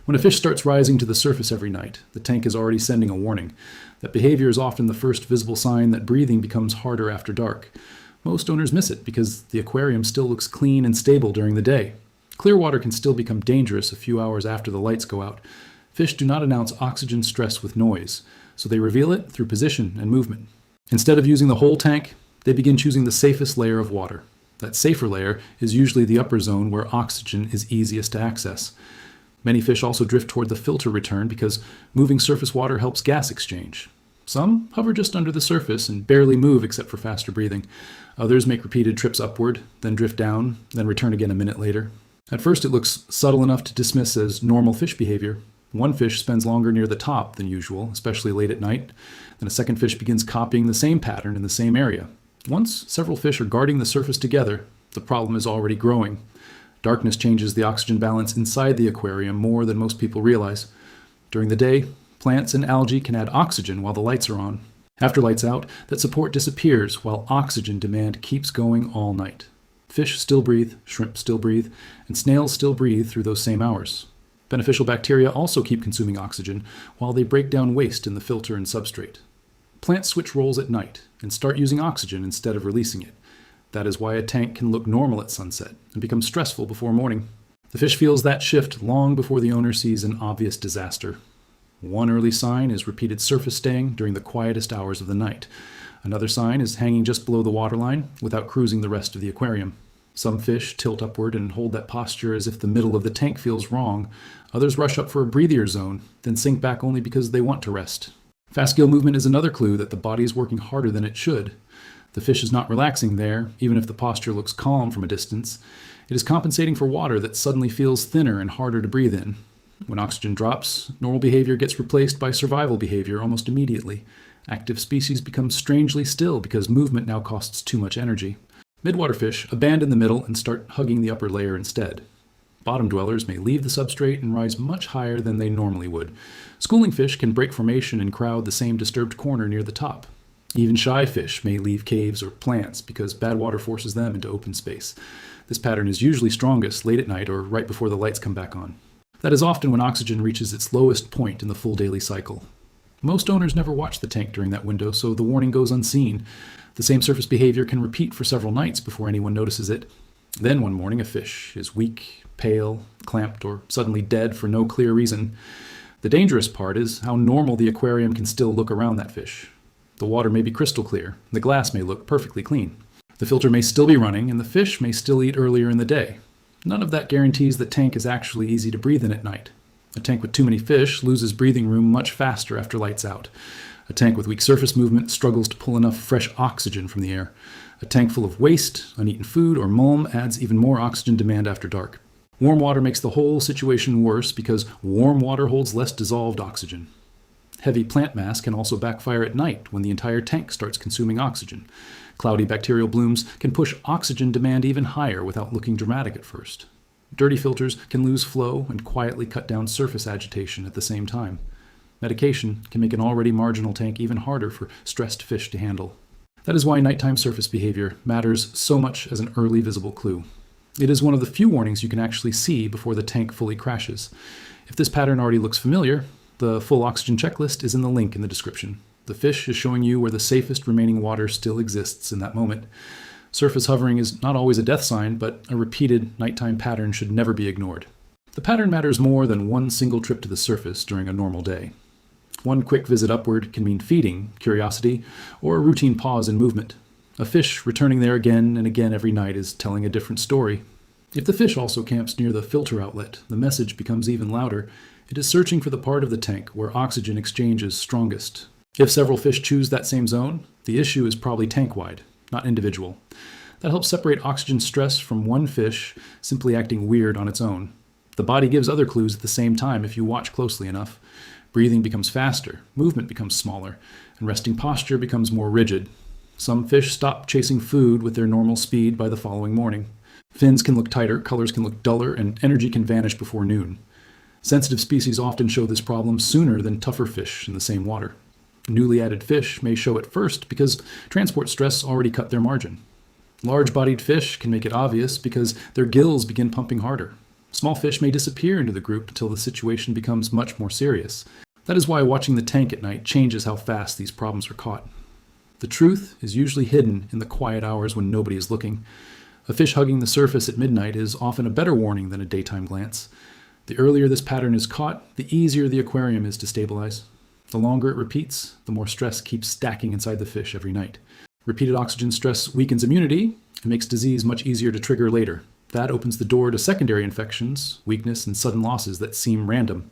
When a fish starts rising to the surface every night, the tank is already sending a warning. That behavior is often the first visible sign that breathing becomes harder after dark. Most owners miss it because the aquarium still looks clean and stable during the day. Clear water can still become dangerous a few hours after the lights go out. Fish do not announce oxygen stress with noise, so they reveal it through position and movement. Instead of using the whole tank, they begin choosing the safest layer of water. That safer layer is usually the upper zone where oxygen is easiest to access. Many fish also drift toward the filter return because moving surface water helps gas exchange. Some hover just under the surface and barely move except for faster breathing. Others make repeated trips upward, then drift down, then return again a minute later. At first it looks subtle enough to dismiss as normal fish behavior. One fish spends longer near the top than usual, especially late at night. Then a second fish begins copying the same pattern in the same area. Once several fish are guarding the surface together, the problem is already growing. Darkness changes the oxygen balance inside the aquarium more than most people realize. During the day, plants and algae can add oxygen while the lights are on. After lights out, that support disappears while oxygen demand keeps going all night. Fish still breathe, shrimp still breathe, and snails still breathe through those same hours. Beneficial bacteria also keep consuming oxygen while they break down waste in the filter and substrate. Plants switch roles at night and start using oxygen instead of releasing it. That is why a tank can look normal at sunset and become stressful before morning. The fish feels that shift long before the owner sees an obvious disaster. One early sign is repeated surface staying during the quietest hours of the night. Another sign is hanging just below the waterline without cruising the rest of the aquarium. Some fish tilt upward and hold that posture as if the middle of the tank feels wrong. Others rush up for a breathier zone, then sink back only because they want to rest. Fast gill movement is another clue that the body is working harder than it should. The fish is not relaxing there, even if the posture looks calm from a distance. It is compensating for water that suddenly feels thinner and harder to breathe in. When oxygen drops, normal behavior gets replaced by survival behavior almost immediately. Active species become strangely still because movement now costs too much energy. Midwater fish abandon the middle and start hugging the upper layer instead. Bottom dwellers may leave the substrate and rise much higher than they normally would. Schooling fish can break formation and crowd the same disturbed corner near the top. Even shy fish may leave caves or plants because bad water forces them into open space. This pattern is usually strongest late at night or right before the lights come back on. That is often when oxygen reaches its lowest point in the full daily cycle. Most owners never watch the tank during that window, so the warning goes unseen. The same surface behavior can repeat for several nights before anyone notices it. Then one morning a fish is weak, pale, clamped, or suddenly dead for no clear reason. The dangerous part is how normal the aquarium can still look around that fish. The water may be crystal clear, the glass may look perfectly clean. The filter may still be running, and the fish may still eat earlier in the day. None of that guarantees the tank is actually easy to breathe in at night. A tank with too many fish loses breathing room much faster after lights out. A tank with weak surface movement struggles to pull enough fresh oxygen from the air. A tank full of waste, uneaten food, or mulm adds even more oxygen demand after dark. Warm water makes the whole situation worse because warm water holds less dissolved oxygen. Heavy plant mass can also backfire at night when the entire tank starts consuming oxygen. Cloudy bacterial blooms can push oxygen demand even higher without looking dramatic at first. Dirty filters can lose flow and quietly cut down surface agitation at the same time. Medication can make an already marginal tank even harder for stressed fish to handle. That is why nighttime surface behavior matters so much as an early visible clue. It is one of the few warnings you can actually see before the tank fully crashes. If this pattern already looks familiar, the full oxygen checklist is in the link in the description. The fish is showing you where the safest remaining water still exists in that moment. Surface hovering is not always a death sign, but a repeated nighttime pattern should never be ignored. The pattern matters more than one single trip to the surface during a normal day. One quick visit upward can mean feeding, curiosity, or a routine pause in movement. A fish returning there again and again every night is telling a different story. If the fish also camps near the filter outlet, the message becomes even louder. It is searching for the part of the tank where oxygen exchange is strongest. If several fish choose that same zone, the issue is probably tank-wide, not individual. That helps separate oxygen stress from one fish simply acting weird on its own. The body gives other clues at the same time if you watch closely enough. Breathing becomes faster, movement becomes smaller, and resting posture becomes more rigid. Some fish stop chasing food with their normal speed by the following morning. Fins can look tighter, colors can look duller, and energy can vanish before noon. Sensitive species often show this problem sooner than tougher fish in the same water. Newly added fish may show it first because transport stress already cut their margin. Large-bodied fish can make it obvious because their gills begin pumping harder. Small fish may disappear into the group until the situation becomes much more serious. That is why watching the tank at night changes how fast these problems are caught. The truth is usually hidden in the quiet hours when nobody is looking. A fish hugging the surface at midnight is often a better warning than a daytime glance. The earlier this pattern is caught, the easier the aquarium is to stabilize. The longer it repeats, the more stress keeps stacking inside the fish every night. Repeated oxygen stress weakens immunity and makes disease much easier to trigger later. That opens the door to secondary infections, weakness, and sudden losses that seem random.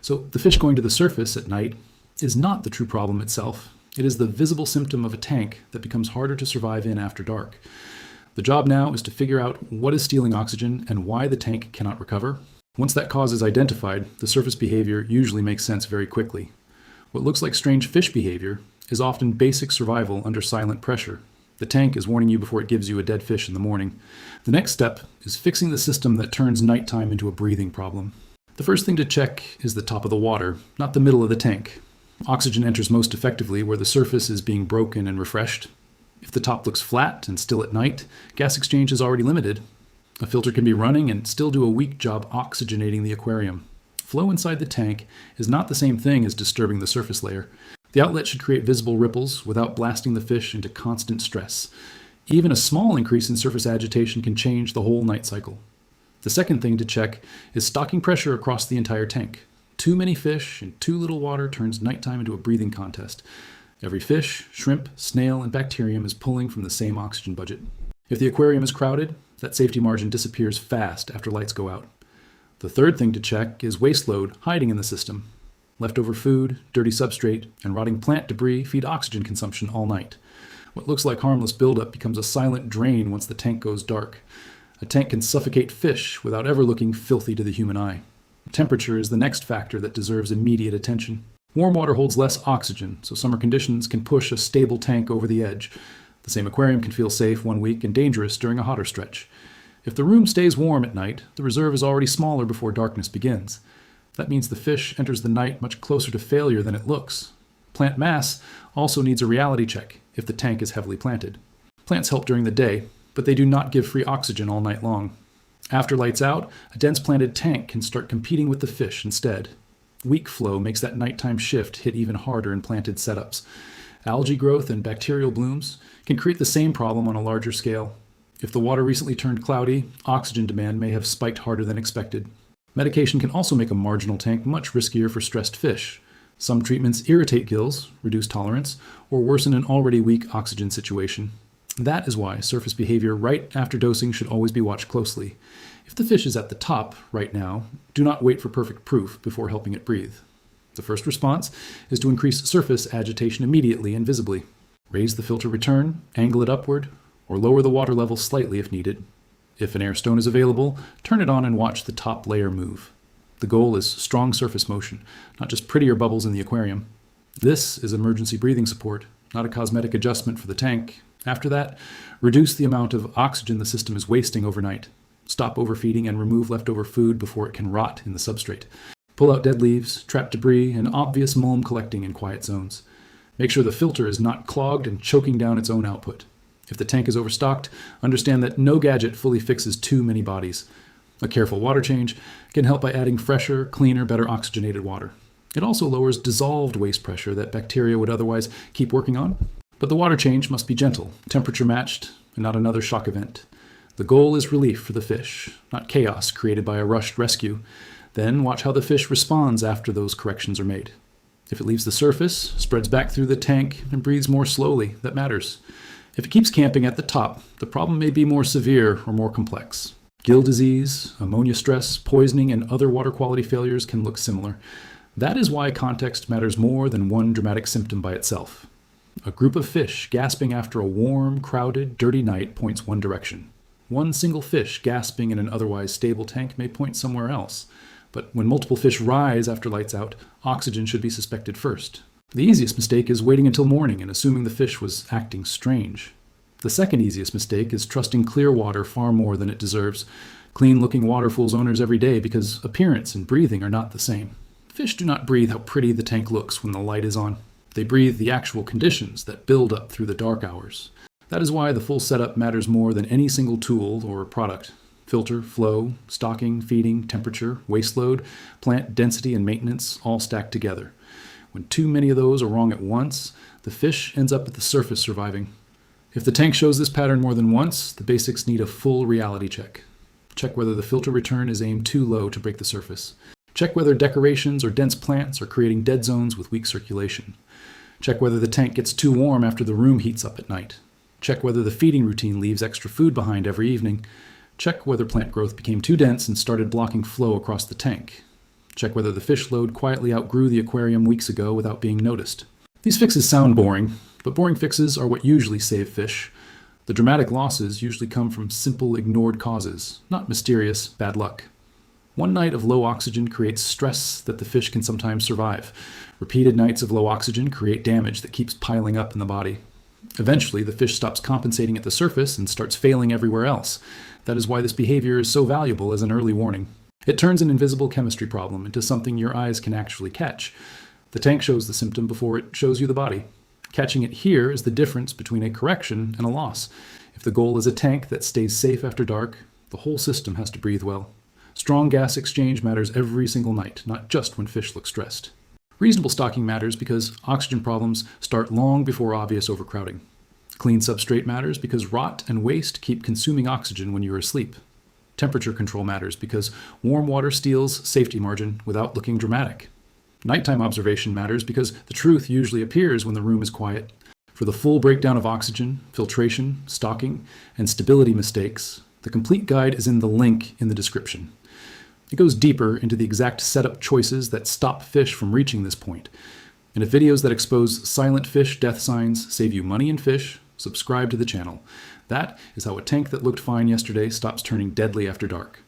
So the fish going to the surface at night is not the true problem itself. It is the visible symptom of a tank that becomes harder to survive in after dark. The job now is to figure out what is stealing oxygen and why the tank cannot recover. Once that cause is identified, the surface behavior usually makes sense very quickly. What looks like strange fish behavior is often basic survival under silent pressure. The tank is warning you before it gives you a dead fish in the morning. The next step is fixing the system that turns nighttime into a breathing problem. The first thing to check is the top of the water, not the middle of the tank. Oxygen enters most effectively where the surface is being broken and refreshed. If the top looks flat and still at night, gas exchange is already limited. A filter can be running and still do a weak job oxygenating the aquarium. Flow inside the tank is not the same thing as disturbing the surface layer. The outlet should create visible ripples without blasting the fish into constant stress. Even a small increase in surface agitation can change the whole night cycle. The second thing to check is stocking pressure across the entire tank. Too many fish and too little water turns nighttime into a breathing contest. Every fish, shrimp, snail, and bacterium is pulling from the same oxygen budget. If the aquarium is crowded, that safety margin disappears fast after lights go out. The third thing to check is waste load hiding in the system. Leftover food, dirty substrate, and rotting plant debris feed oxygen consumption all night. What looks like harmless buildup becomes a silent drain once the tank goes dark. A tank can suffocate fish without ever looking filthy to the human eye. Temperature is the next factor that deserves immediate attention. Warm water holds less oxygen, so summer conditions can push a stable tank over the edge. The same aquarium can feel safe one week and dangerous during a hotter stretch. If the room stays warm at night, the reserve is already smaller before darkness begins. That means the fish enters the night much closer to failure than it looks. Plant mass also needs a reality check if the tank is heavily planted. Plants help during the day, but they do not give free oxygen all night long. After lights out, a dense planted tank can start competing with the fish instead. Weak flow makes that nighttime shift hit even harder in planted setups. Algae growth and bacterial blooms can create the same problem on a larger scale. If the water recently turned cloudy, oxygen demand may have spiked harder than expected. Medication can also make a marginal tank much riskier for stressed fish. Some treatments irritate gills, reduce tolerance, or worsen an already weak oxygen situation. That is why surface behavior right after dosing should always be watched closely. If the fish is at the top right now, do not wait for perfect proof before helping it breathe. The first response is to increase surface agitation immediately and visibly. Raise the filter return, angle it upward, or lower the water level slightly if needed. If an air stone is available, turn it on and watch the top layer move. The goal is strong surface motion, not just prettier bubbles in the aquarium. This is emergency breathing support, not a cosmetic adjustment for the tank. After that, reduce the amount of oxygen the system is wasting overnight. Stop overfeeding and remove leftover food before it can rot in the substrate. Pull out dead leaves, trapped debris, and obvious mulm collecting in quiet zones. Make sure the filter is not clogged and choking down its own output. If the tank is overstocked, understand that no gadget fully fixes too many bodies. A careful water change can help by adding fresher, cleaner, better oxygenated water. It also lowers dissolved waste pressure that bacteria would otherwise keep working on. But the water change must be gentle, temperature matched, and not another shock event. The goal is relief for the fish, not chaos created by a rushed rescue. Then watch how the fish responds after those corrections are made. If it leaves the surface, spreads back through the tank, and breathes more slowly, that matters. If it keeps camping at the top, the problem may be more severe or more complex. Gill disease, ammonia stress, poisoning, and other water quality failures can look similar. That is why context matters more than one dramatic symptom by itself. A group of fish gasping after a warm, crowded, dirty night points one direction. One single fish gasping in an otherwise stable tank may point somewhere else. But when multiple fish rise after lights out, oxygen should be suspected first. The easiest mistake is waiting until morning and assuming the fish was acting strange. The second easiest mistake is trusting clear water far more than it deserves. Clean-looking water fools owners every day because appearance and breathing are not the same. Fish do not breathe how pretty the tank looks when the light is on. They breathe the actual conditions that build up through the dark hours. That is why the full setup matters more than any single tool or product. Filter, flow, stocking, feeding, temperature, waste load, plant density, and maintenance all stack together. When too many of those are wrong at once, the fish ends up at the surface surviving. If the tank shows this pattern more than once, the basics need a full reality check. Check whether the filter return is aimed too low to break the surface. Check whether decorations or dense plants are creating dead zones with weak circulation. Check whether the tank gets too warm after the room heats up at night. Check whether the feeding routine leaves extra food behind every evening. Check whether plant growth became too dense and started blocking flow across the tank. Check whether the fish load quietly outgrew the aquarium weeks ago without being noticed. These fixes sound boring, but boring fixes are what usually save fish. The dramatic losses usually come from simple ignored causes, not mysterious bad luck. One night of low oxygen creates stress that the fish can sometimes survive. Repeated nights of low oxygen create damage that keeps piling up in the body. Eventually, the fish stops compensating at the surface and starts failing everywhere else. That is why this behavior is so valuable as an early warning. It turns an invisible chemistry problem into something your eyes can actually catch. The tank shows the symptom before it shows you the body. Catching it here is the difference between a correction and a loss. If the goal is a tank that stays safe after dark, the whole system has to breathe well. Strong gas exchange matters every single night, not just when fish look stressed. Reasonable stocking matters because oxygen problems start long before obvious overcrowding. Clean substrate matters because rot and waste keep consuming oxygen when you're asleep. Temperature control matters because warm water steals safety margin without looking dramatic. Nighttime observation matters because the truth usually appears when the room is quiet. For the full breakdown of oxygen, filtration, stocking, and stability mistakes, the complete guide is in the link in the description. It goes deeper into the exact setup choices that stop fish from reaching this point. And if videos that expose silent fish death signs save you money and fish, subscribe to the channel. That is how a tank that looked fine yesterday stops turning deadly after dark.